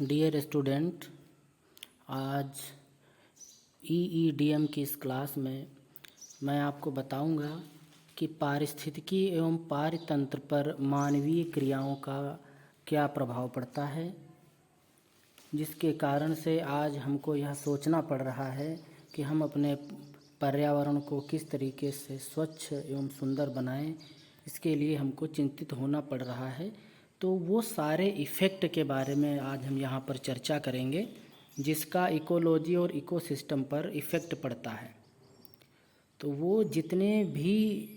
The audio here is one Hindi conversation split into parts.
डियर स्टूडेंट, आज EEDM की इस क्लास में मैं आपको बताऊंगा कि पारिस्थितिकी एवं पारतंत्र पर मानवीय क्रियाओं का क्या प्रभाव पड़ता है, जिसके कारण से आज हमको यह सोचना पड़ रहा है कि हम अपने पर्यावरण को किस तरीके से स्वच्छ एवं सुंदर बनाएं। इसके लिए हमको चिंतित होना पड़ रहा है। तो वो सारे इफ़ेक्ट के बारे में आज हम यहाँ पर चर्चा करेंगे जिसका इकोलॉजी और इकोसिस्टम पर इफ़ेक्ट पड़ता है। तो वो जितने भी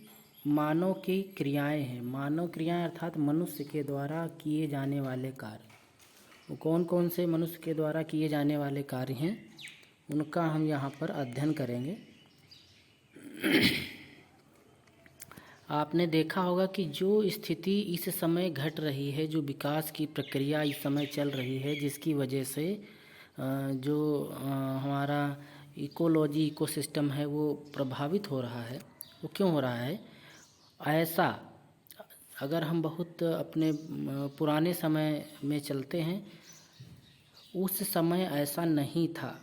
मानव की क्रियाएं हैं, मानव क्रियाएं अर्थात मनुष्य के द्वारा किए जाने वाले कार्य, वो कौन कौन से मनुष्य के द्वारा किए जाने वाले कार्य हैं, उनका हम यहाँ पर अध्ययन करेंगे। आपने देखा होगा कि जो स्थिति इस समय घट रही है, जो विकास की प्रक्रिया इस समय चल रही है, जिसकी वजह से जो हमारा इकोलॉजी इकोसिस्टम है वो प्रभावित हो रहा है, वो क्यों हो रहा है ऐसा? अगर हम बहुत अपने पुराने समय में चलते हैं, उस समय ऐसा नहीं था।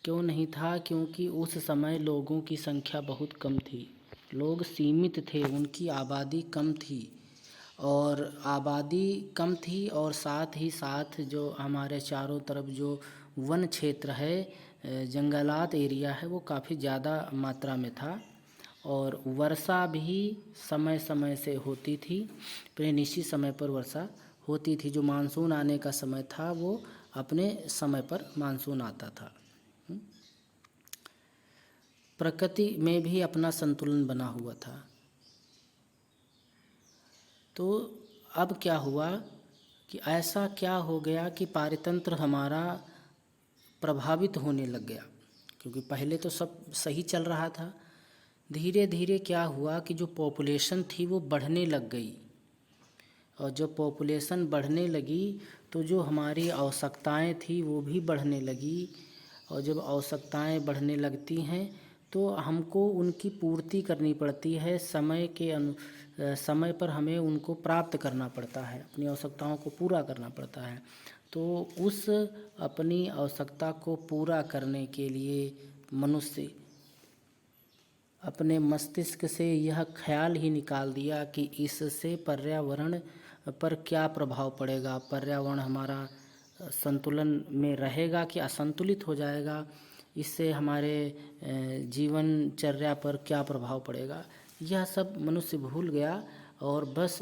क्यों नहीं था? क्योंकि उस समय लोगों की संख्या बहुत कम थी, लोग सीमित थे, उनकी आबादी कम थी और साथ ही साथ जो हमारे चारों तरफ जो वन क्षेत्र है, जंगलात एरिया है, वो काफ़ी ज़्यादा मात्रा में था और वर्षा भी समय समय से होती थी। अपने निश्चित समय पर वर्षा होती थी। जो मानसून आने का समय था वो अपने समय पर मानसून आता था। प्रकृति में भी अपना संतुलन बना हुआ था। तो अब क्या हुआ कि ऐसा क्या हो गया कि पारतंत्र हमारा प्रभावित होने लग गया, क्योंकि पहले तो सब सही चल रहा था। धीरे धीरे क्या हुआ कि जो पॉपुलेशन थी वो बढ़ने लग गई, और जब पॉपुलेशन बढ़ने लगी तो जो हमारी आवश्यकताएं थी वो भी बढ़ने लगी, और जब आवश्यकताएं बढ़ने लगती हैं तो हमको उनकी पूर्ति करनी पड़ती है। समय पर हमें उनको प्राप्त करना पड़ता है, अपनी आवश्यकताओं को पूरा करना पड़ता है। तो उस अपनी आवश्यकता को पूरा करने के लिए मनुष्य अपने मस्तिष्क से यह ख्याल ही निकाल दिया कि इससे पर्यावरण पर क्या प्रभाव पड़ेगा, पर्यावरण हमारा संतुलन में रहेगा कि असंतुलित हो जाएगा, इससे हमारे जीवनचर्या पर क्या प्रभाव पड़ेगा। यह सब मनुष्य भूल गया और बस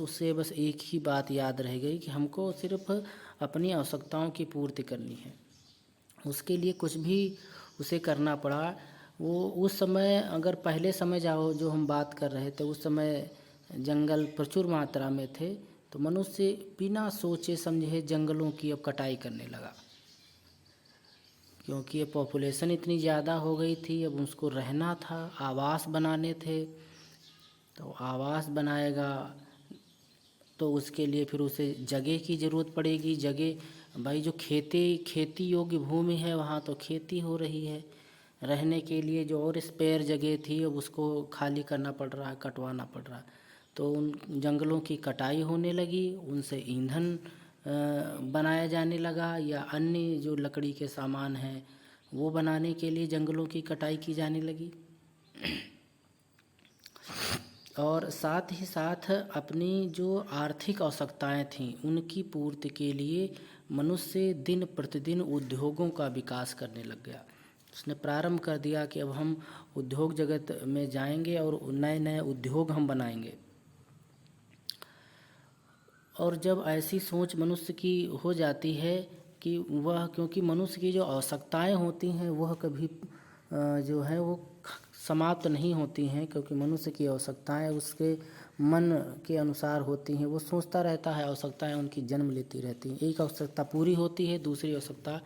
एक ही बात याद रह गई कि हमको सिर्फ अपनी आवश्यकताओं की पूर्ति करनी है। उसके लिए कुछ भी उसे करना पड़ा। वो उस समय, अगर पहले समय जो हम बात कर रहे थे, उस समय जंगल प्रचुर मात्रा में थे, तो मनुष्य बिना सोचे समझे जंगलों की अब कटाई करने लगा, क्योंकि ये पॉपुलेशन इतनी ज़्यादा हो गई थी। अब उसको रहना था, आवास बनाने थे, तो आवास बनाएगा तो उसके लिए फिर उसे जगह की ज़रूरत पड़ेगी। जगह भाई, जो खेती योग्य भूमि है वहाँ तो खेती हो रही है, रहने के लिए जो और स्पेयर जगह थी अब उसको खाली करना पड़ रहा है, कटवाना पड़ रहा है। तो उन जंगलों की कटाई होने लगी, उनसे ईंधन बनाया जाने लगा, या अन्य जो लकड़ी के सामान हैं वो बनाने के लिए जंगलों की कटाई की जाने लगी। और साथ ही साथ अपनी जो आर्थिक आवश्यकताएं थीं उनकी पूर्ति के लिए मनुष्य दिन प्रतिदिन उद्योगों का विकास करने लग गया। उसने प्रारंभ कर दिया कि अब हम उद्योग जगत में जाएंगे और नए नए उद्योग हम बनाएंगे। और जब ऐसी सोच मनुष्य की हो जाती है कि वह, क्योंकि मनुष्य की जो आवश्यकताएं होती हैं वह कभी जो है वो समाप्त नहीं होती हैं, क्योंकि मनुष्य की आवश्यकताएं उसके मन के अनुसार होती हैं। वो सोचता रहता है, आवश्यकताएं उनकी जन्म लेती रहती हैं। एक आवश्यकता पूरी होती है, दूसरी आवश्यकता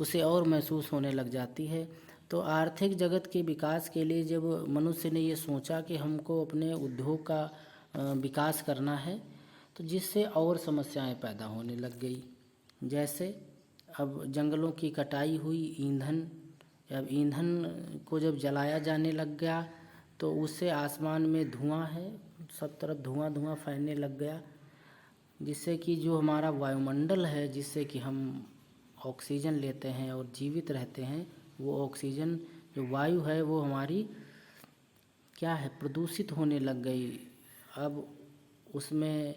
उसे और महसूस होने लग जाती है। तो आर्थिक जगत के विकास के लिए जब मनुष्य ने ये सोचा कि हमको अपने उद्योग का विकास करना है, तो जिससे और समस्याएं पैदा होने लग गई। जैसे अब जंगलों की कटाई हुई, अब ईंधन को जब जलाया जाने लग गया तो उससे आसमान में धुआं है, सब तरफ धुआं धुआं फैलने लग गया। जिससे कि जो हमारा वायुमंडल है, जिससे कि हम ऑक्सीजन लेते हैं और जीवित रहते हैं, वो ऑक्सीजन जो वायु है वो हमारी क्या है, प्रदूषित होने लग गई। अब उसमें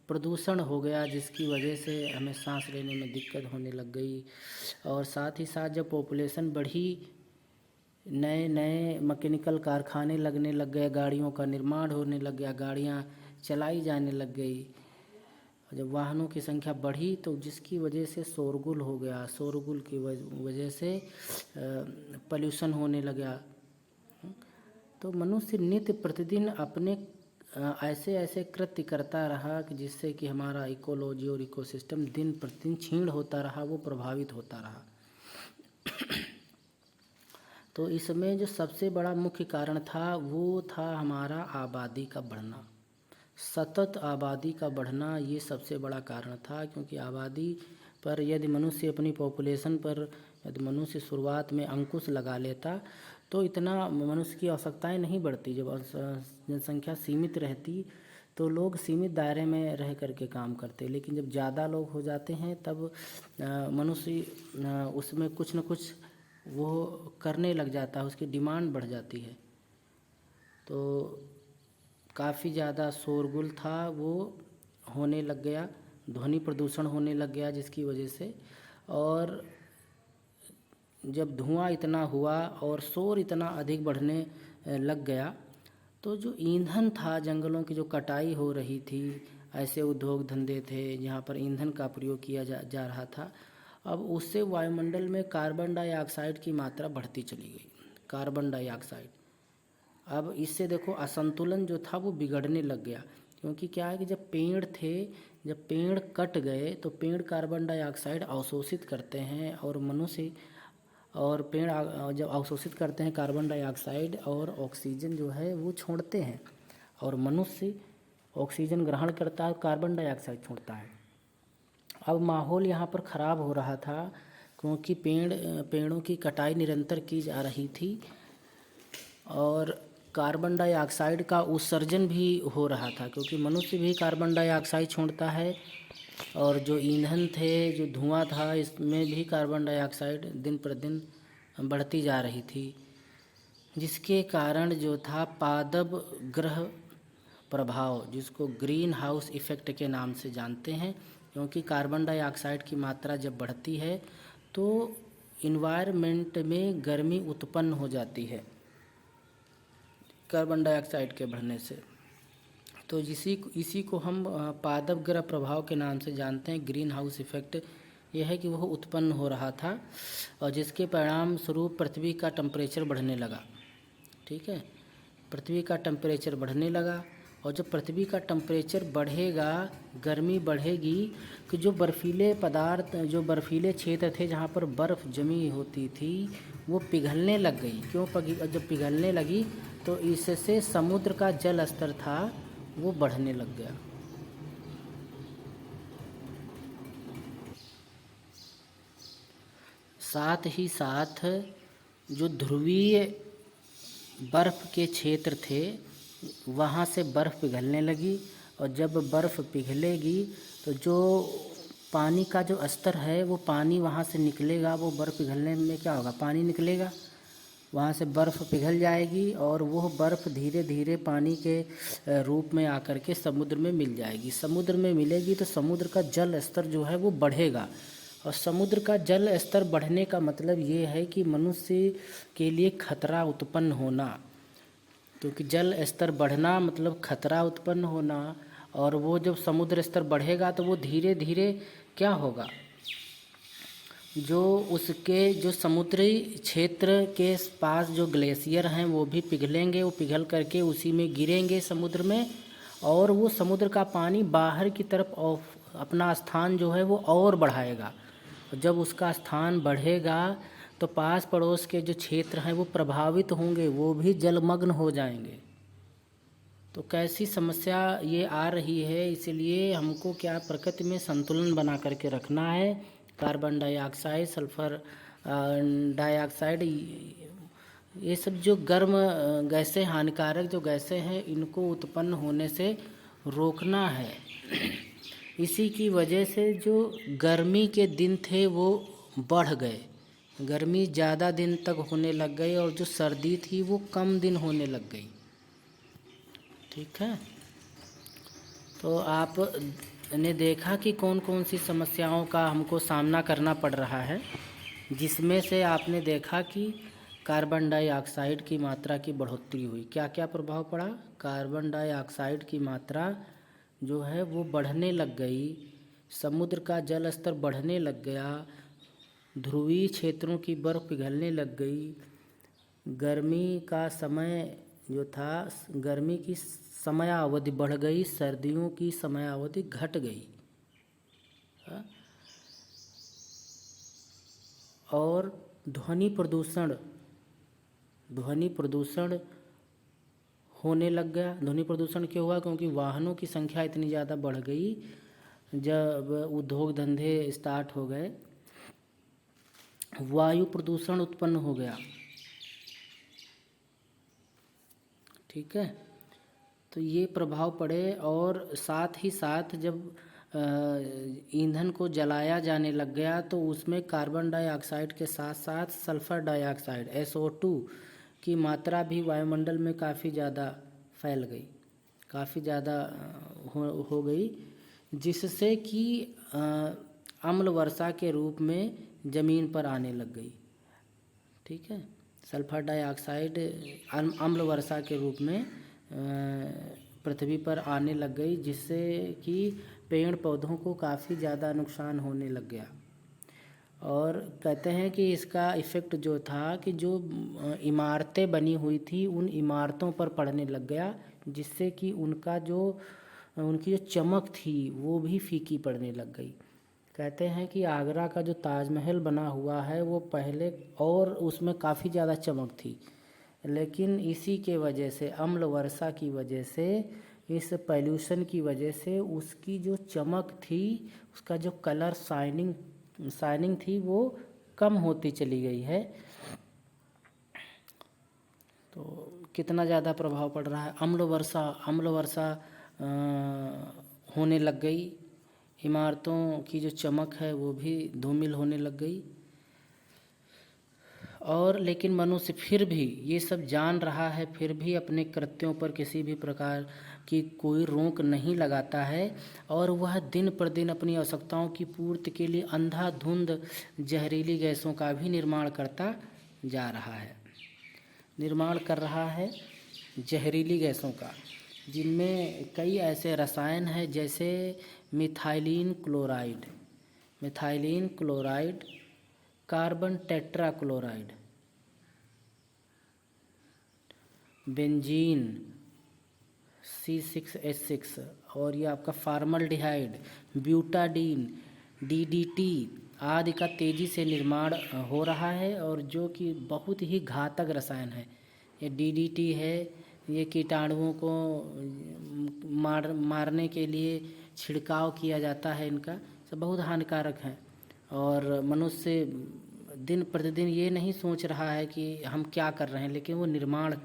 प्रदूषण हो गया, जिसकी वजह से हमें सांस लेने में दिक्कत होने लग गई। और साथ ही साथ जब पॉपुलेशन बढ़ी, नए नए मैकेनिकल कारखाने लगने लग गए, गाड़ियों का निर्माण होने लग गया, गाड़ियाँ चलाई जाने लग गई। जब वाहनों की संख्या बढ़ी तो जिसकी वजह से शोरगुल हो गया, शोरगुल की वजह से पॉल्यूशन होने लगा। तो मनुष्य नित्य प्रतिदिन अपने ऐसे ऐसे कृत्य करता रहा कि जिससे कि हमारा इकोलॉजी और इकोसिस्टम दिन प्रतिदिन क्षीण होता रहा, वो प्रभावित होता रहा। तो इसमें जो सबसे बड़ा मुख्य कारण था वो था हमारा आबादी का बढ़ना, सतत आबादी का बढ़ना, ये सबसे बड़ा कारण था। क्योंकि आबादी पर यदि मनुष्य अपनी पॉपुलेशन पर यदि मनुष्य शुरुआत में अंकुश लगा लेता तो इतना मनुष्य की आवश्यकताएं नहीं बढ़ती। जब जनसंख्या सीमित रहती तो लोग सीमित दायरे में रह करके काम करते, लेकिन जब ज़्यादा लोग हो जाते हैं तब मनुष्य उसमें कुछ न कुछ वो करने लग जाता है, उसकी डिमांड बढ़ जाती है। तो काफ़ी ज़्यादा शोरगुल था वो होने लग गया, ध्वनि प्रदूषण होने लग गया जिसकी वजह से। और जब धुआं इतना हुआ और शोर इतना अधिक बढ़ने लग गया तो जो ईंधन था, जंगलों की जो कटाई हो रही थी, ऐसे उद्योग धंधे थे जहाँ पर ईंधन का प्रयोग किया जा रहा था, अब उससे वायुमंडल में कार्बन डाइऑक्साइड की मात्रा बढ़ती चली गई। कार्बन डाइऑक्साइड, अब इससे देखो असंतुलन जो था वो बिगड़ने लग गया। क्योंकि क्या है कि जब पेड़ कट गए तो पेड़ कार्बन डाइऑक्साइड अवशोषित करते हैं और मनुष्य और पेड़ जब अवशोषित करते हैं कार्बन डाइऑक्साइड और ऑक्सीजन जो है वो छोड़ते हैं, और मनुष्य ऑक्सीजन ग्रहण करता है, कार्बन डाइऑक्साइड छोड़ता है। अब माहौल यहाँ पर ख़राब हो रहा था क्योंकि पेड़ों की कटाई निरंतर की जा रही थी और कार्बन डाइऑक्साइड का उत्सर्जन भी हो रहा था, क्योंकि मनुष्य भी कार्बन डाइऑक्साइड छोड़ता है। और जो ईंधन थे, जो धुआं था, इसमें भी कार्बन डाइऑक्साइड दिन प्रतिदिन बढ़ती जा रही थी, जिसके कारण जो था पादप ग्रह प्रभाव, जिसको ग्रीन हाउस इफ़ेक्ट के नाम से जानते हैं। क्योंकि कार्बन डाइऑक्साइड की मात्रा जब बढ़ती है तो इन्वायरमेंट में गर्मी उत्पन्न हो जाती है कार्बन डाइऑक्साइड के बढ़ने से। तो इसी को हम पादप ग्रह प्रभाव के नाम से जानते हैं, ग्रीन हाउस इफ़ेक्ट। यह है कि वह उत्पन्न हो रहा था और जिसके परिणाम स्वरूप पृथ्वी का टेम्परेचर बढ़ने लगा। ठीक है, पृथ्वी का टेम्परेचर बढ़ने लगा, और जब पृथ्वी का टेम्परेचर बढ़ेगा, गर्मी बढ़ेगी, कि जो बर्फीले पदार्थ, जो बर्फीले क्षेत्र थे जहाँ पर बर्फ़ जमी होती थी वो पिघलने लग गई। जब पिघलने लगी तो इससे समुद्र का जल स्तर था वो बढ़ने लग गया। साथ ही साथ जो ध्रुवीय बर्फ़ के क्षेत्र थे वहाँ से बर्फ़ पिघलने लगी, और जब बर्फ़ पिघलेगी तो जो पानी का जो स्तर है वो पानी वहाँ से निकलेगा। वो बर्फ़ पिघलने में क्या होगा, पानी निकलेगा, वहाँ से बर्फ़ पिघल जाएगी और वह बर्फ़ धीरे धीरे पानी के रूप में आकर के समुद्र में मिल जाएगी। समुद्र में मिलेगी तो समुद्र का जल स्तर जो है वो बढ़ेगा, और समुद्र का जल स्तर बढ़ने का मतलब ये है कि मनुष्य के लिए खतरा उत्पन्न होना। क्योंकि जल स्तर बढ़ना मतलब खतरा उत्पन्न होना, और वो जब समुद्र स्तर बढ़ेगा तो वो धीरे धीरे क्या होगा, जो उसके जो समुद्री क्षेत्र के पास जो ग्लेशियर हैं वो भी पिघलेंगे, वो पिघल करके उसी में गिरेंगे समुद्र में, और वो समुद्र का पानी बाहर की तरफ अपना स्थान जो है वो और बढ़ाएगा। जब उसका स्थान बढ़ेगा तो पास पड़ोस के जो क्षेत्र हैं वो प्रभावित होंगे, वो भी जलमग्न हो जाएंगे। तो कैसी समस्या ये आ रही है, इसलिए हमको क्या प्रकृति में संतुलन बना करके रखना है। कार्बन डाइऑक्साइड, सल्फर डाइऑक्साइड, ये सब जो गर्म गैसें, हानिकारक जो गैसें हैं, इनको उत्पन्न होने से रोकना है। इसी की वजह से जो गर्मी के दिन थे वो बढ़ गए, गर्मी ज़्यादा दिन तक होने लग गई और जो सर्दी थी वो कम दिन होने लग गई। ठीक है, तो आपने देखा कि कौन कौन सी समस्याओं का हमको सामना करना पड़ रहा है, जिसमें से आपने देखा कि कार्बन डाइऑक्साइड की मात्रा की बढ़ोतरी हुई। क्या क्या प्रभाव पड़ा? कार्बन डाइऑक्साइड की मात्रा जो है वो बढ़ने लग गई, समुद्र का जल स्तर बढ़ने लग गया, ध्रुवीय क्षेत्रों की बर्फ़ पिघलने लग गई, गर्मी का समय जो था, गर्मी की समयावधि बढ़ गई, सर्दियों की समयावधि घट गई। और ध्वनि प्रदूषण होने लग गया। ध्वनि प्रदूषण क्यों हुआ? क्योंकि वाहनों की संख्या इतनी ज़्यादा बढ़ गई, जब उद्योग धंधे स्टार्ट हो गए, वायु प्रदूषण उत्पन्न हो गया। ठीक है, तो ये प्रभाव पड़े। और साथ ही साथ जब ईंधन को जलाया जाने लग गया तो उसमें कार्बन डाइऑक्साइड के साथ साथ सल्फ़र डाइऑक्साइड SO2 की मात्रा भी वायुमंडल में काफ़ी ज़्यादा फैल गई, काफ़ी ज़्यादा हो गई, जिससे कि अम्ल वर्षा के रूप में ज़मीन पर आने लग गई। ठीक है, सल्फर डाइऑक्साइड अम्ल वर्षा के रूप में पृथ्वी पर आने लग गई, जिससे कि पेड़ पौधों को काफ़ी ज़्यादा नुकसान होने लग गया। और कहते हैं कि इसका इफ़ेक्ट जो था कि जो इमारतें बनी हुई थी उन इमारतों पर पड़ने लग गया, जिससे कि उनकी जो चमक थी वो भी फीकी पड़ने लग गई। कहते हैं कि आगरा का जो ताजमहल बना हुआ है वो पहले और उसमें काफ़ी ज़्यादा चमक थी, लेकिन इसी के वजह से, अम्ल वर्षा की वजह से, इस पॉल्यूशन की वजह से उसकी जो चमक थी, उसका जो कलर शाइनिंग थी वो कम होती चली गई है। तो कितना ज़्यादा प्रभाव पड़ रहा है। अम्ल वर्षा होने लग गई, इमारतों की जो चमक है वो भी धूमिल होने लग गई। और लेकिन मनुष्य फिर भी ये सब जान रहा है, फिर भी अपने कृत्यों पर किसी भी प्रकार की कोई रोक नहीं लगाता है, और वह दिन पर दिन अपनी आवश्यकताओं की पूर्ति के लिए अंधाधुंध जहरीली गैसों का भी निर्माण कर रहा है जहरीली गैसों का, जिनमें कई ऐसे रसायन हैं जैसे methylene chloride, carbon tetrachloride, benzene C6H6, और ये आपका फार्मल्डिहाइड, ब्यूटाडीन, DDT आदि का तेज़ी से निर्माण हो रहा है, और जो कि बहुत ही घातक रसायन है। ये DDT है, ये कीटाणुओं को मारने के लिए छिड़काव किया जाता है, इनका सब बहुत हानिकारक है। और मनुष्य दिन प्रतिदिन ये नहीं सोच रहा है कि हम क्या कर रहे हैं, लेकिन वो निर्माण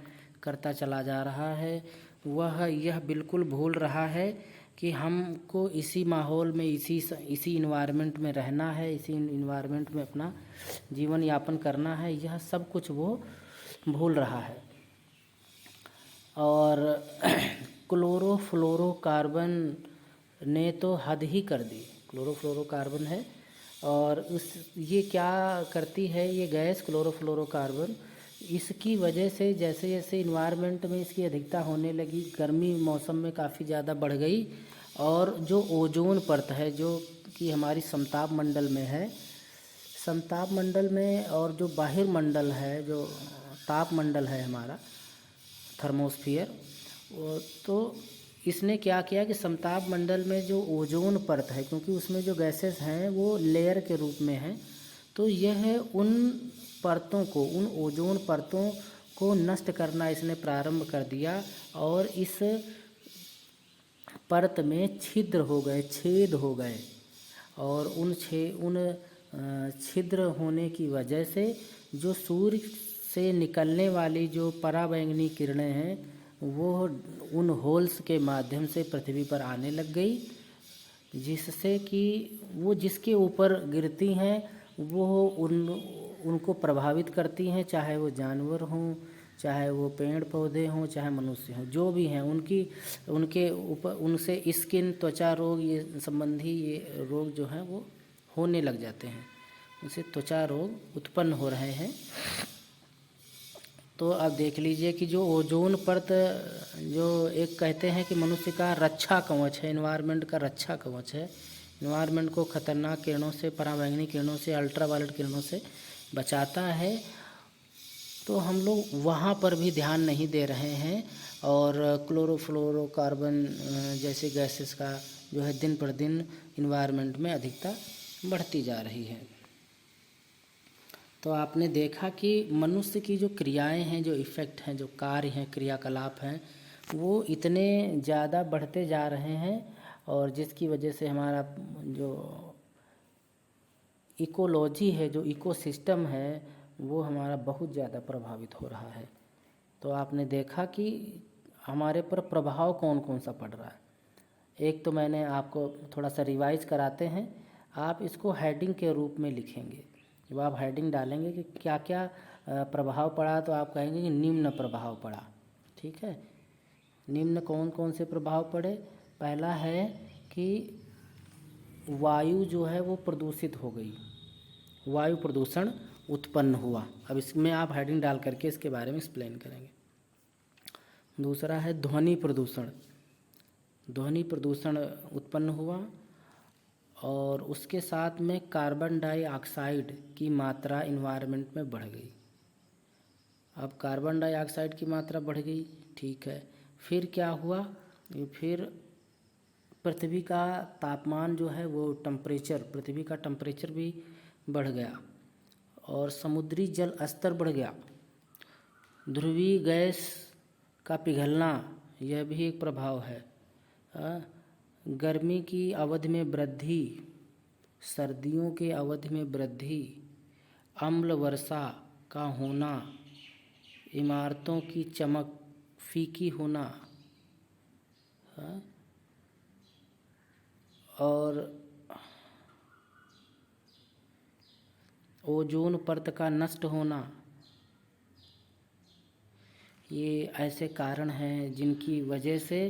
करता चला जा रहा है। वह यह बिल्कुल भूल रहा है कि हमको इसी माहौल में, इसी इन्वायरमेंट में रहना है, इसी इन्वायरमेंट में अपना जीवन यापन करना है, यह सब कुछ वो भूल रहा है। और क्लोरोफ्लोरोकार्बन ने तो हद ही कर दी। क्लोरोफ्लोरोकार्बन है, और ये क्या करती है ये गैस क्लोरोफ्लोरोकार्बन, इसकी वजह से जैसे जैसे इन्वायरमेंट में इसकी अधिकता होने लगी, गर्मी मौसम में काफ़ी ज़्यादा बढ़ गई, और जो ओजोन परत है जो कि हमारी समताप मंडल में है, समताप मंडल में, और जो बहिर्मंडल है, जो ताप मंडल है हमारा थर्मोस्फियर, तो इसने क्या किया कि समताप मंडल में जो ओजोन परत है, क्योंकि उसमें जो गैसेस हैं वो लेयर के रूप में हैं, तो यह उन ओजोन परतों को नष्ट करना इसने प्रारंभ कर दिया, और इस परत में छेद हो गए, और उन छिद्र होने की वजह से जो सूर्य से निकलने वाली जो पराबैंगनी किरणें हैं वो उन होल्स के माध्यम से पृथ्वी पर आने लग गई, जिससे कि वो जिसके ऊपर गिरती हैं वो उनको प्रभावित करती हैं, चाहे वो जानवर हों, चाहे वो पेड़ पौधे हों, चाहे मनुष्य हों, जो भी हैं उनके ऊपर उनसे स्किन त्वचा रोग ये संबंधी ये रोग जो हैं वो होने लग जाते हैं, उनसे त्वचा रोग उत्पन्न हो रहे हैं। तो अब देख लीजिए कि जो ओजोन परत जो एक कहते हैं कि मनुष्य का रक्षा कवच है, इन्वायरमेंट का रक्षा कवच है, इन्वायरमेंट को खतरनाक किरणों से, पराबैंगनी किरणों से, अल्ट्रावायलेट किरणों से बचाता है। तो हम लोग वहाँ पर भी ध्यान नहीं दे रहे हैं और क्लोरोफ्लोरोकार्बन जैसे गैसेस का जो है दिन पर दिन इन्वायरमेंट में अधिकता बढ़ती जा रही है। तो आपने देखा कि मनुष्य की जो क्रियाएं हैं, जो इफ़ेक्ट हैं, जो कार्य हैं, क्रियाकलाप हैं, वो इतने ज़्यादा बढ़ते जा रहे हैं और जिसकी वजह से हमारा जो इकोलॉजी है, जो इकोसिस्टम है, वो हमारा बहुत ज़्यादा प्रभावित हो रहा है। तो आपने देखा कि हमारे पर प्रभाव कौन कौन सा पड़ रहा है। एक तो मैंने आपको थोड़ा सा रिवाइज कराते हैं, आप इसको हेडिंग के रूप में लिखेंगे। जब आप हेडिंग डालेंगे कि क्या क्या प्रभाव पड़ा, तो आप कहेंगे कि निम्न प्रभाव पड़ा। ठीक है, निम्न कौन कौन से प्रभाव पड़े। पहला है कि वायु जो है वो प्रदूषित हो गई, वायु प्रदूषण उत्पन्न हुआ। अब इसमें आप हेडिंग डाल करके इसके बारे में एक्सप्लेन करेंगे। दूसरा है ध्वनि प्रदूषण, ध्वनि प्रदूषण उत्पन्न हुआ और उसके साथ में कार्बन डाइऑक्साइड की मात्रा इन्वायरमेंट में बढ़ गई। अब कार्बन डाइऑक्साइड की मात्रा बढ़ गई, ठीक है, फिर क्या हुआ, फिर पृथ्वी का तापमान जो है वो टेम्परेचर, पृथ्वी का टेम्परेचर भी बढ़ गया और समुद्री जल स्तर बढ़ गया। ध्रुवीय गैस का पिघलना, यह भी एक प्रभाव है। गर्मी की अवधि में वृद्धि, सर्दियों के अवधि में वृद्धि, अम्ल वर्षा का होना, इमारतों की चमक फीकी होना, और ओजोन परत का नष्ट होना। ये ऐसे कारण हैं जिनकी वजह से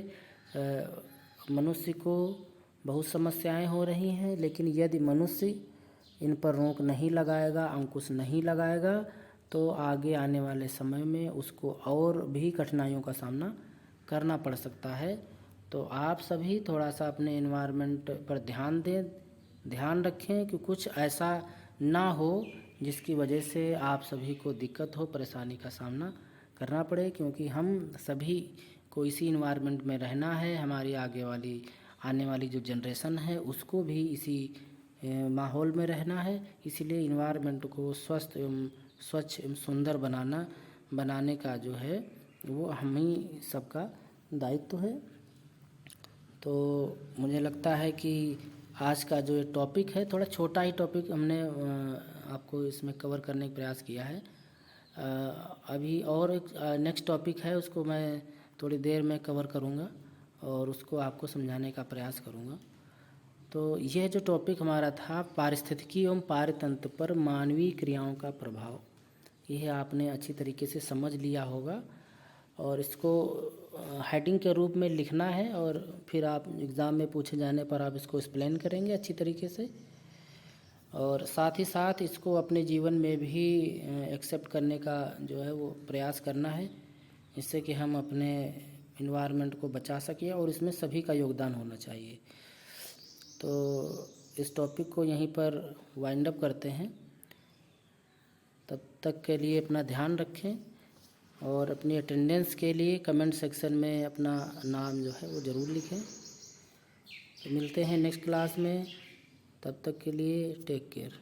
मनुष्य को बहुत समस्याएं हो रही हैं। लेकिन यदि मनुष्य इन पर रोक नहीं लगाएगा, अंकुश नहीं लगाएगा, तो आगे आने वाले समय में उसको और भी कठिनाइयों का सामना करना पड़ सकता है। तो आप सभी थोड़ा सा अपने एनवायरनमेंट पर ध्यान दें, ध्यान रखें कि कुछ ऐसा ना हो जिसकी वजह से आप सभी को दिक्कत हो, परेशानी का सामना करना पड़े। क्योंकि हम सभी को इसी इन्वायरमेंट में रहना है, हमारी आने वाली जो जनरेशन है उसको भी इसी माहौल में रहना है। इसलिए इन्वायरमेंट को स्वस्थ एवं स्वच्छ एवं सुंदर बनाने का जो है वो हम ही सबका दायित्व है। तो मुझे लगता है कि आज का जो टॉपिक है, थोड़ा छोटा ही टॉपिक हमने आपको इसमें कवर करने का प्रयास किया है। अभी और एक नेक्स्ट टॉपिक है, उसको मैं थोड़ी देर में कवर करूँगा और उसको आपको समझाने का प्रयास करूँगा। तो यह जो टॉपिक हमारा था, पारिस्थितिकी एवं पारतंत्र पर मानवीय क्रियाओं का प्रभाव, यह आपने अच्छी तरीके से समझ लिया होगा और इसको हेडिंग के रूप में लिखना है और फिर आप एग्ज़ाम में पूछे जाने पर आप इसको एक्सप्लेन करेंगे अच्छी तरीके से। और साथ ही साथ इसको अपने जीवन में भी एक्सेप्ट करने का जो है वो प्रयास करना है, जिससे कि हम अपने इन्वायरमेंट को बचा सकें और इसमें सभी का योगदान होना चाहिए। तो इस टॉपिक को यहीं पर वाइंड अप करते हैं। तब तक के लिए अपना ध्यान रखें और अपनी अटेंडेंस के लिए कमेंट सेक्शन में अपना नाम जो है वो ज़रूर लिखें। तो मिलते हैं नेक्स्ट क्लास में, तब तक के लिए टेक केयर।